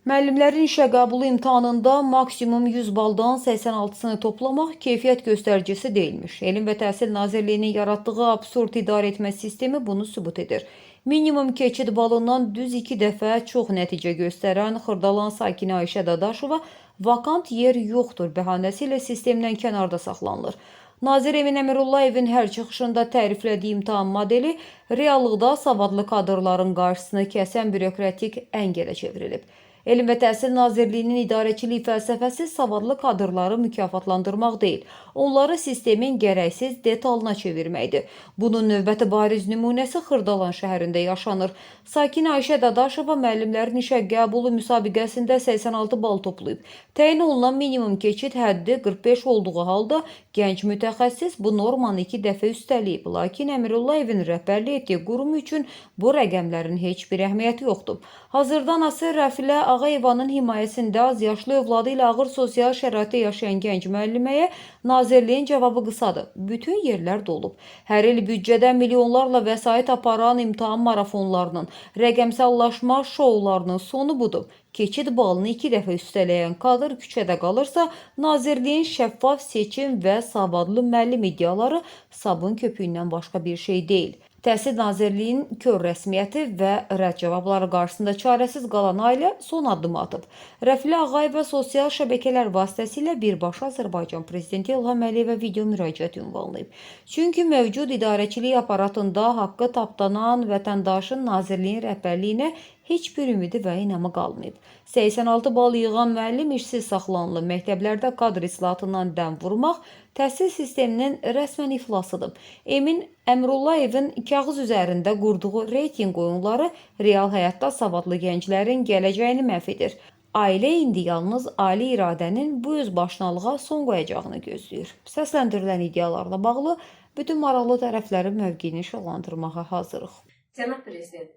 Müəllimlərin işə qəbulu imtahanında maksimum 100 baldan 86-sını toplamaq keyfiyyət göstəricisi deyilmiş. Elm və Təhsil Nazirliyinin yaratdığı absurd idarəetmə sistemi bunu sübut edir. Minimum keçid balından düz 2 dəfə çox nəticə göstərən Xırdalan sakini Ayşə Dadaşova vakant yer yoxdur bəhanəsi ilə sistemdən kənarda saxlanılır. Nazir Emin Əmirullayevin hər çıxışında təriflədiyi imtahan modeli reallıqda savadlı kadrların qarşısını kəsən bürokratik əngələ çevrilib. Elm və Təhsil Nazirliyinin idarəçilik fəlsəfəsi savadlı kadrları mükafatlandırmaq deyil, onları sistemin gərəksiz detalına çevirməkdir. Bunun növbəti bariz nümunəsi Xırdalan şəhərində yaşanır. Sakin Ayşə Dadaşova müəllimlərin işə qəbulu müsabiqəsində 86 bal toplayıb. Təyin olunan minimum keçid həddi 45 olduğu halda gənc mütəxəssis bu normanı 2 dəfə üstələyib. Lakin Əmirullayevin rəhbərlik etdiyi qurum üçün bu rəqəmlərin heç bir əhəmiyyəti yoxdur. Hazırda Nasir Rəfilə Ağayevanın himayəsində az yaşlı övladı ilə ağır sosial şəraitdə yaşayan gənc müəlliməyə Nazirliyin cavabı qısadır. Bütün yerlər dolub. Hər il büdcədən milyonlarla vəsait aparan imtahan marafonlarının, rəqəmsallaşma şoularının sonu budur. Keçid balını 2 dəfə üstələyən kadr küçədə qalırsa, Nazirliyin şəffaf seçim və savadlı müəllim iddiaları sabun köpüyündən başqa bir şey deyil. Təhsil Nazirliyinin kör rəsmiyyəti və rədd cavabları qarşısında çarəsiz qalan ailə son addımı atıb. Rəfilə Ağayeva sosial şəbəkələr vasitəsilə birbaşa Azərbaycan Prezidenti İlham Əliyevə video müraciət ünvanlayıb. Çünki mövcud idarəçilik aparatında haqqı tapdanan vətəndaşın Nazirliyin rəhbərliyinə heç bir ümidi və inamı qalmayıb. 86 bal yığan müəllim işsiz saxlanılıb. Məktəblərdə kadr islahatından dəm vurmaq təhsil sisteminin rəsmən iflasıdır. Emin Əmirullayevin kağız üzərində qurduğu reytinq oyunları real həyatda savadlı gənclərin gələcəyini məhv edir. Ailə indi yalnız ali iradənin bu özbaşınalığa son qoyacağını gözləyir. Səsləndirilən iddialarla bağlı bütün maraqlı tərəflərin mövqeyini işıqlandırmağa hazırıq. Cənab Prezident,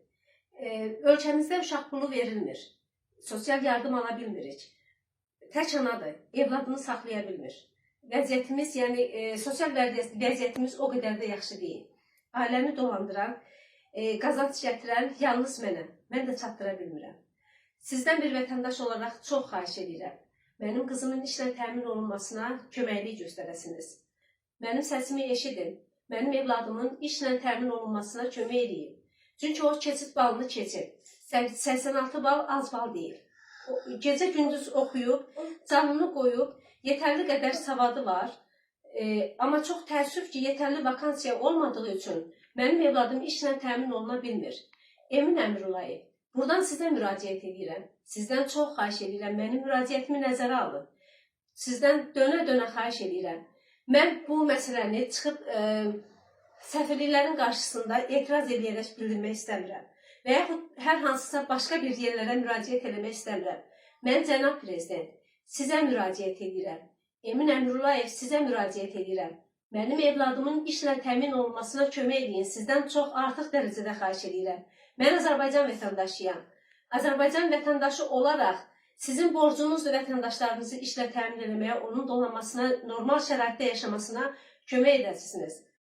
ölkəmizdə uşaq pulu verilmir. Sosial yardım ala bilmirik. Tək anadır, evladını saxlaya bilmir. Vəziyyətimiz, sosial vəziyyətimiz o qədər də yaxşı deyil. Ailəni dolandıran, qazanc gətirən yalnız mənəm. Mən də çatdıra bilmirəm. Sizdən bir vətəndaş olaraq çox xahiş edirəm. Mənim qızımın işlə təmin olunmasına köməklik göstərəsiniz. Mənim səsimi eşidin. Mənim evladımın işlə təmin olunmasına kömək edin. Çünki o keçid balını keçib. 86 bal az bal deyil. Gecə gündüz oxuyub, canını qoyub, yetərli qədər savadı var. Amma çox təəssüf ki, yetərli vakansiya olmadığı üçün mənim evladım işlə təmin oluna bilmir. Emin Əmirulayev, buradan sizə müraciət edirəm. Sizdən çox xahiş edirəm, mənim müraciətimi nəzərə alın. Sizdən dönə-dönə xahiş edirəm. Mən bu məsələni çıxıb səfirliklərin qarşısında etiraz edərək bildirmək istəmirəm. Və yaxud hər hansısa başqa bir yerlərə müraciət eləmək istəmirəm. Mən Cənab Prezident, sizə müraciət edirəm. Emin Əmirulayev, sizə müraciət edirəm. Mənim evladımın işlə təmin olunmasına kömək edin. Sizdən çox artıq dərəcədə xahiş edirəm. Mən Azərbaycan vətəndaşıyam. Azərbaycan vətəndaşı olaraq sizin borcunuzdur vətəndaşlarınızı işlə təmin etməyə, onun dolanmasına, normal şəraitdə yaşamasına kömək edəsiniz.